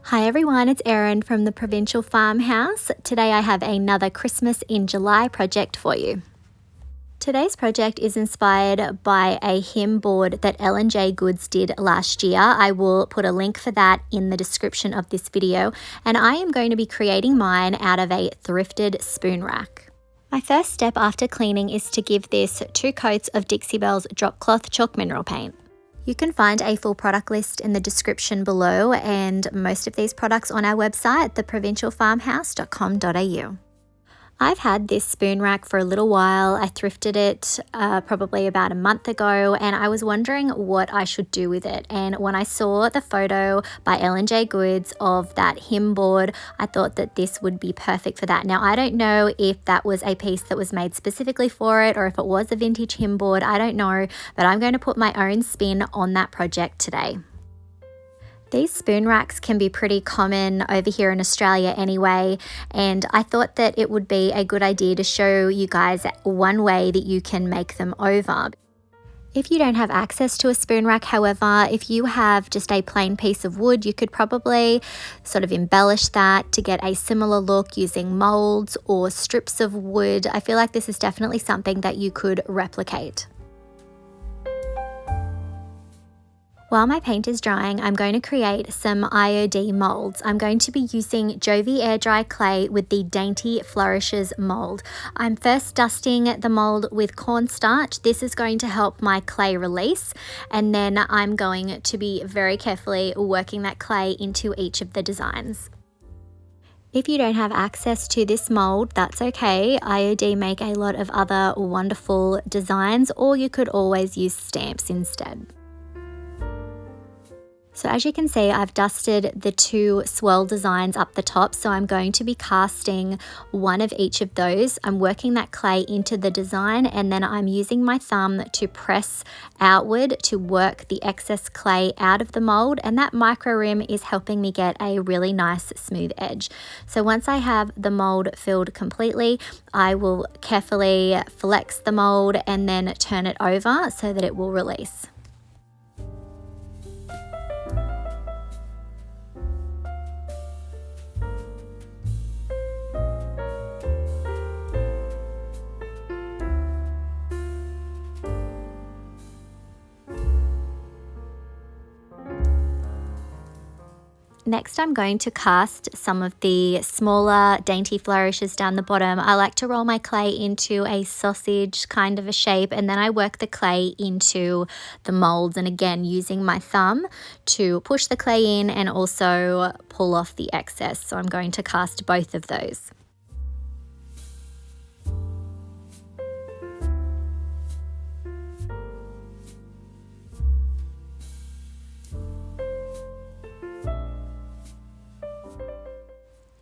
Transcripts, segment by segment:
Hi everyone, it's Erin from the Provincial Farmhouse. Today I have another Christmas in July project for you. Today's project is inspired by a hymn board that L&J Goods did last year. I will put a link for that in the description of this video, and I am going to be creating mine out of a thrifted spoon rack. My first step after cleaning is to give this 2 coats of Dixie Belle's drop cloth chalk mineral paint. You can find a full product list in the description below, and most of these products on our website, theprovincialfarmhouse.com.au. I've had this spoon rack for a little while. I thrifted it probably about a month ago, and I was wondering what I should do with it. And when I saw the photo by L&J Goods of that hymn board, I thought that this would be perfect for that. Now, I don't know if that was a piece that was made specifically for it or if it was a vintage hymn board. I don't know, but I'm going to put my own spin on that project today. These spoon racks can be pretty common over here in Australia anyway, and I thought that it would be a good idea to show you guys one way that you can make them over. If you don't have access to a spoon rack, however, if you have just a plain piece of wood, you could probably sort of embellish that to get a similar look using molds or strips of wood. I feel like this is definitely something that you could replicate. While my paint is drying, I'm going to create some IOD molds. I'm going to be using Jovi air dry clay with the Dainty Flourishes mold. I'm first dusting the mold with cornstarch. This is going to help my clay release, and then I'm going to be very carefully working that clay into each of the designs. If you don't have access to this mold, that's okay. IOD make a lot of other wonderful designs, or you could always use stamps instead. So as you can see, I've dusted the 2 swirl designs up the top, so I'm going to be casting one of each of those. I'm working that clay into the design, and then I'm using my thumb to press outward to work the excess clay out of the mold, and that micro rim is helping me get a really nice smooth edge. So once I have the mold filled completely, I will carefully flex the mold and then turn it over so that it will release. Next, I'm going to cast some of the smaller Dainty Flourishes down the bottom. I like to roll my clay into a sausage kind of a shape, and then I work the clay into the molds, and again using my thumb to push the clay in and also pull off the excess. So I'm going to cast both of those.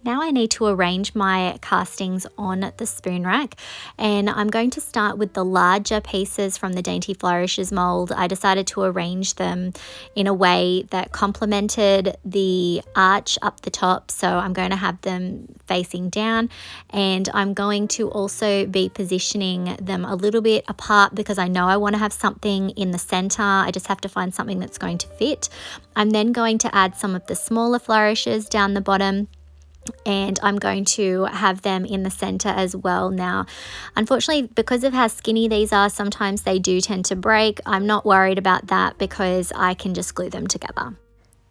Now I need to arrange my castings on the spoon rack, and I'm going to start with the larger pieces from the Dainty Flourishes mold. I decided to arrange them in a way that complemented the arch up the top, so I'm going to have them facing down, and I'm going to also be positioning them a little bit apart because I know I want to have something in the center. I just have to find something that's going to fit. I'm then going to add some of the smaller flourishes down the bottom, and I'm going to have them in the center as well. Now, unfortunately, because of how skinny these are, sometimes they do tend to break. I'm not worried about that because I can just glue them together.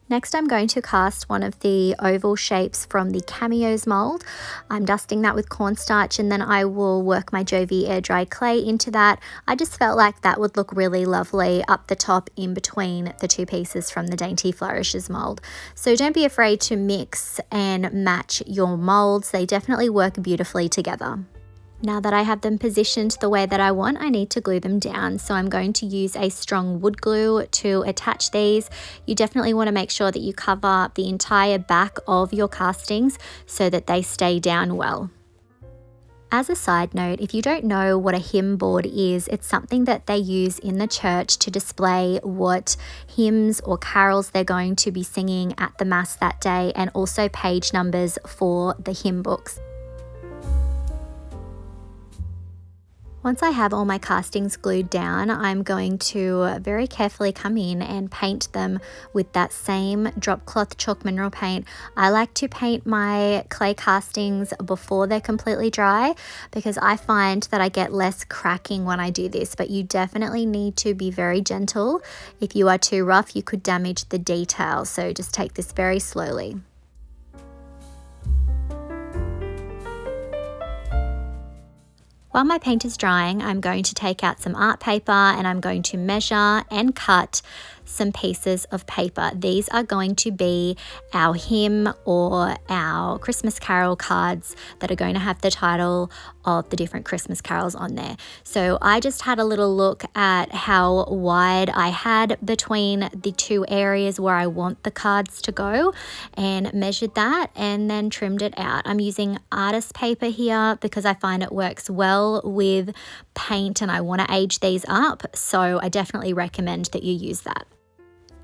Next, I'm going to cast one of the oval shapes from the Cameos mold. I'm dusting that with cornstarch, and then I will work my Jovi air dry clay into that. I just felt like that would look really lovely up the top in between the 2 pieces from the Dainty Flourishes mold. So don't be afraid to mix and match your molds. They definitely work beautifully together. Now that I have them positioned the way that I want, I need to glue them down. So I'm going to use a strong wood glue to attach these. You definitely want to make sure that you cover the entire back of your castings so that they stay down well. As a side note, if you don't know what a hymn board is, it's something that they use in the church to display what hymns or carols they're going to be singing at the Mass that day, and also page numbers for the hymn books. Once I have all my castings glued down, I'm going to very carefully come in and paint them with that same drop cloth chalk mineral paint. I like to paint my clay castings before they're completely dry because I find that I get less cracking when I do this, but you definitely need to be very gentle. If you are too rough, you could damage the detail, so just take this very slowly. While my paint is drying, I'm going to take out some art paper and I'm going to measure and cut some pieces of paper. These are going to be our hymn or our Christmas carol cards that are going to have the title of the different Christmas carols on there. So I just had a little look at how wide I had between the two areas where I want the cards to go and measured that and then trimmed it out. I'm using artist paper here because I find it works well with paint and I want to age these up, so I definitely recommend that you use that.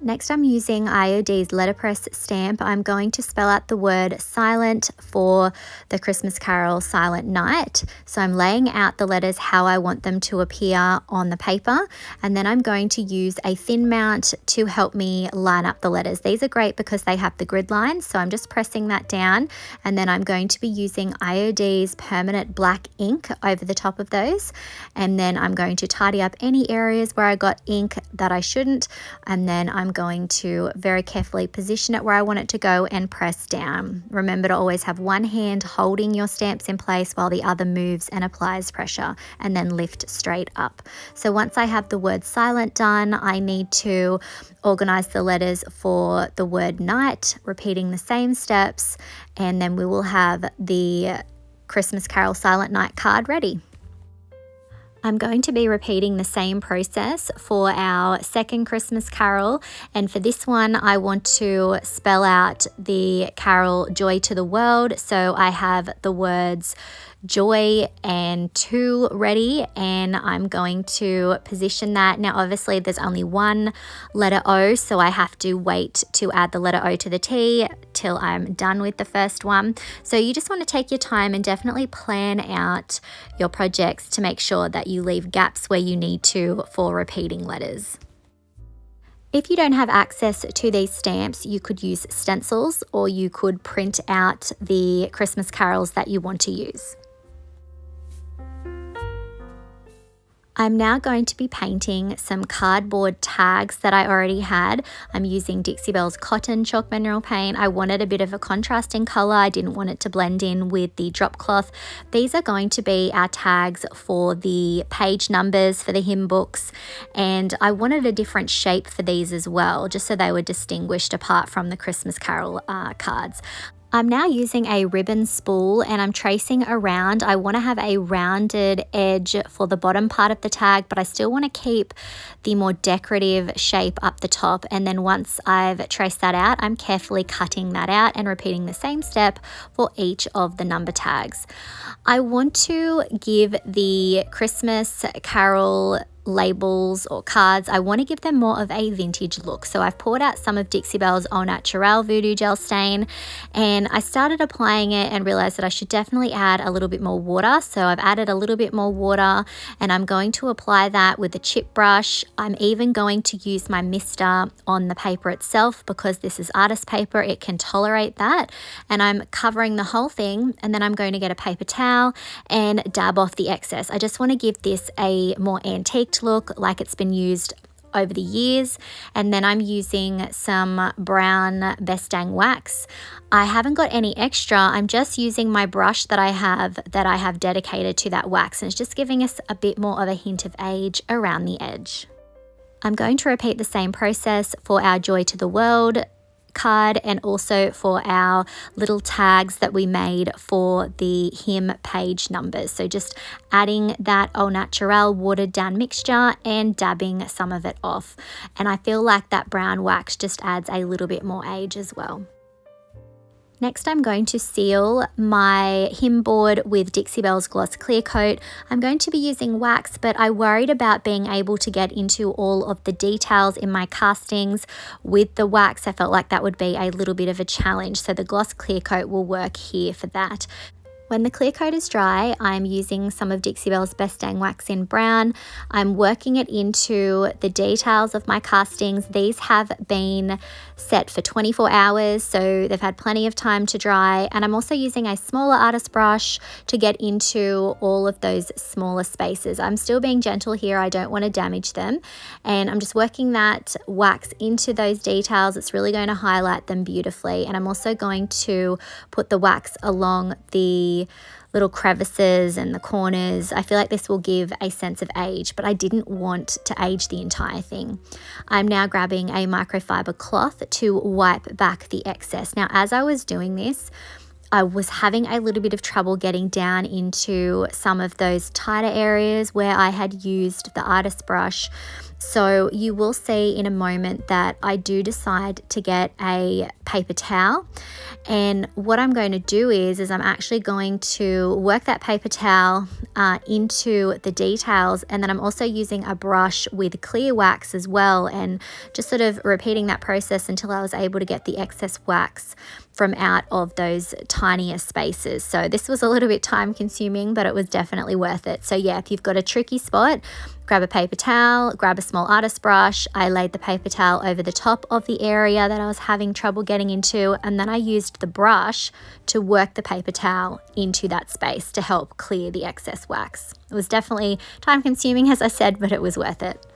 Next, I'm using IOD's letterpress stamp. I'm going to spell out the word silent for the Christmas carol Silent Night. So I'm laying out the letters how I want them to appear on the paper, and then I'm going to use a thin mount to help me line up the letters. These are great because they have the grid lines, so I'm just pressing that down, and then I'm going to be using IOD's permanent black ink over the top of those, and then I'm going to tidy up any areas where I got ink that I shouldn't, and then I'm going to very carefully position it where I want it to go and press down. Remember to always have one hand holding your stamps in place while the other moves and applies pressure, and then lift straight up. So once I have the word silent done, I need to organize the letters for the word night, repeating the same steps, and then we will have the Christmas Carol Silent Night card ready. I'm going to be repeating the same process for our second Christmas carol, and for this one I want to spell out the carol Joy to the World, so I have the words joy and to ready, and I'm going to position that. Now obviously there's only one letter O, so I have to wait to add the letter O to the T till I'm done with the first one. So you just want to take your time and definitely plan out your projects to make sure that you leave gaps where you need to for repeating letters. If you don't have access to these stamps, you could use stencils or you could print out the Christmas carols that you want to use. I'm now going to be painting some cardboard tags that I already had. I'm using Dixie Belle's cotton chalk mineral paint. I wanted a bit of a contrasting color. I didn't want it to blend in with the drop cloth. These are going to be our tags for the page numbers for the hymn books, and I wanted a different shape for these as well, just so they were distinguished apart from the Christmas carol cards. I'm now using a ribbon spool and I'm tracing around. I want to have a rounded edge for the bottom part of the tag, but I still want to keep the more decorative shape up the top. And then once I've traced that out, I'm carefully cutting that out and repeating the same step for each of the number tags. I want to give the Christmas carol labels or cards, I want to give them more of a vintage look. So I've poured out some of Dixie Belle's Au Naturel Voodoo Gel Stain, and I started applying it and realized that I should definitely add a little bit more water. So I've added a little bit more water and I'm going to apply that with a chip brush. I'm even going to use my mister on the paper itself because this is artist paper, it can tolerate that. And I'm covering the whole thing, and then I'm going to get a paper towel and dab off the excess. I just want to give this a more antique look, like it's been used over the years. And then I'm using some brown Bestang wax. I haven't got any extra. I'm just using my brush that I have dedicated to that wax, and it's just giving us a bit more of a hint of age around the edge. I'm going to repeat the same process for our Joy to the World card and also for our little tags that we made for the hymn page numbers. So just adding that Au Naturel watered down mixture and dabbing some of it off. And I feel like that brown wax just adds a little bit more age as well. Next, I'm going to seal my hymn board with Dixie Belle's Gloss Clear Coat. I'm going to be using wax, but I worried about being able to get into all of the details in my castings with the wax. I felt like that would be a little bit of a challenge, so the Gloss Clear Coat will work here for that. When the clear coat is dry, I'm using some of Dixie Belle's Best Dang Wax in brown. I'm working it into the details of my castings. These have been set for 24 hours, so they've had plenty of time to dry. And I'm also using a smaller artist brush to get into all of those smaller spaces. I'm still being gentle here. I don't want to damage them. And I'm just working that wax into those details. It's really going to highlight them beautifully. And I'm also going to put the wax along the little crevices and the corners. I feel like this will give a sense of age, but I didn't want to age the entire thing. I'm now grabbing a microfiber cloth to wipe back the excess. Now, as I was doing this, I was having a little bit of trouble getting down into some of those tighter areas where I had used the artist brush. So you will see in a moment that I do decide to get a paper towel. And what I'm going to do is I'm actually going to work that paper towel into the details, and then I'm also using a brush with clear wax as well, and just sort of repeating that process until I was able to get the excess wax from out of those tinier spaces. So this was a little bit time consuming, but it was definitely worth it. So yeah, if you've got a tricky spot, grab a paper towel, grab a small artist brush. I laid the paper towel over the top of the area that I was having trouble getting into, and then I used the brush to work the paper towel into that space to help clear the excess wax. It was definitely time consuming, as I said, but it was worth it.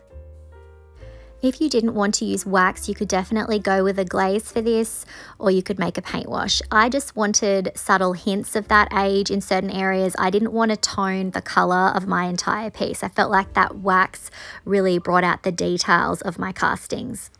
If you didn't want to use wax, you could definitely go with a glaze for this, or you could make a paint wash. I just wanted subtle hints of that age in certain areas. I didn't want to tone the color of my entire piece. I felt like that wax really brought out the details of my castings.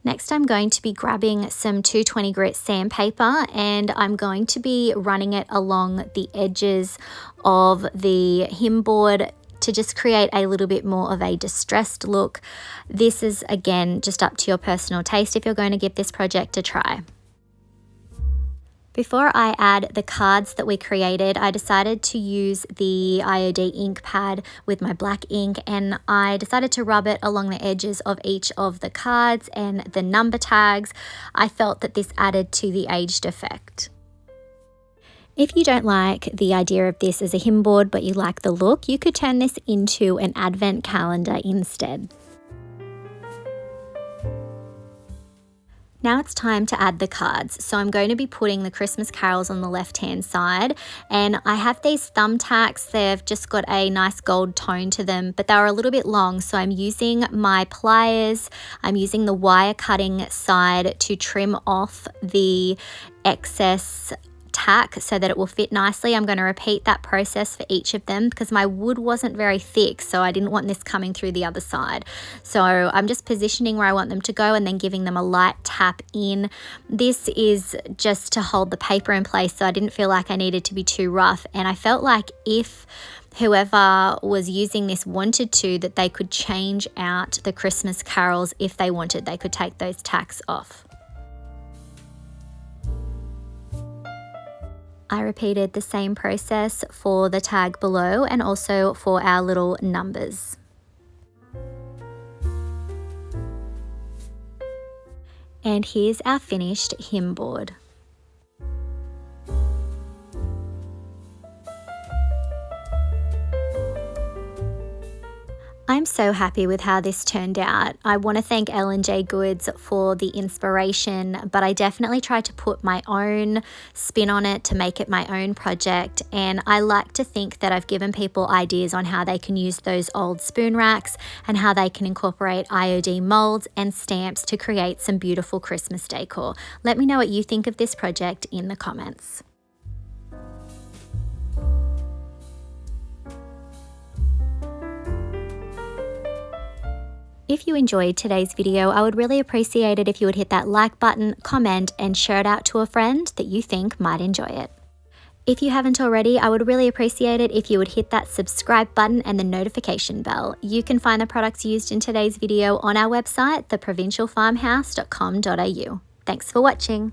Next, I'm going to be grabbing some 220 grit sandpaper, and I'm going to be running it along the edges of the hem board to just create a little bit more of a distressed look. This is, again, just up to your personal taste if you're going to give this project a try. Before I add the cards that we created, I decided to use the IOD ink pad with my black ink, and I decided to rub it along the edges of each of the cards and the number tags. I felt that this added to the aged effect. If you don't like the idea of this as a hem board, but you like the look, you could turn this into an advent calendar instead. Now it's time to add the cards. So I'm going to be putting the Christmas carols on the left-hand side, and I have these thumbtacks. They've just got a nice gold tone to them, but they're a little bit long, so I'm using my pliers. I'm using the wire cutting side to trim off the excess tack so that it will fit nicely. I'm going to repeat that process for each of them because my wood wasn't very thick, so I didn't want this coming through the other side. So I'm just positioning where I want them to go and then giving them a light tap in. This is just to hold the paper in place, so I didn't feel like I needed to be too rough, and I felt like if whoever was using this wanted to, that they could change out the Christmas carols if they wanted. They could take those tacks off. I repeated the same process for the tag below and also for our little numbers. And here's our finished hem board. I'm so happy with how this turned out. I want to thank L&J Goods for the inspiration, but I definitely tried to put my own spin on it to make it my own project, and I like to think that I've given people ideas on how they can use those old spoon racks and how they can incorporate IOD molds and stamps to create some beautiful Christmas decor. Let me know what you think of this project in the comments. If you enjoyed today's video, I would really appreciate it if you would hit that like button, comment, and share it out to a friend that you think might enjoy it. If you haven't already, I would really appreciate it if you would hit that subscribe button and the notification bell. You can find the products used in today's video on our website, theprovincialfarmhouse.com.au. Thanks for watching.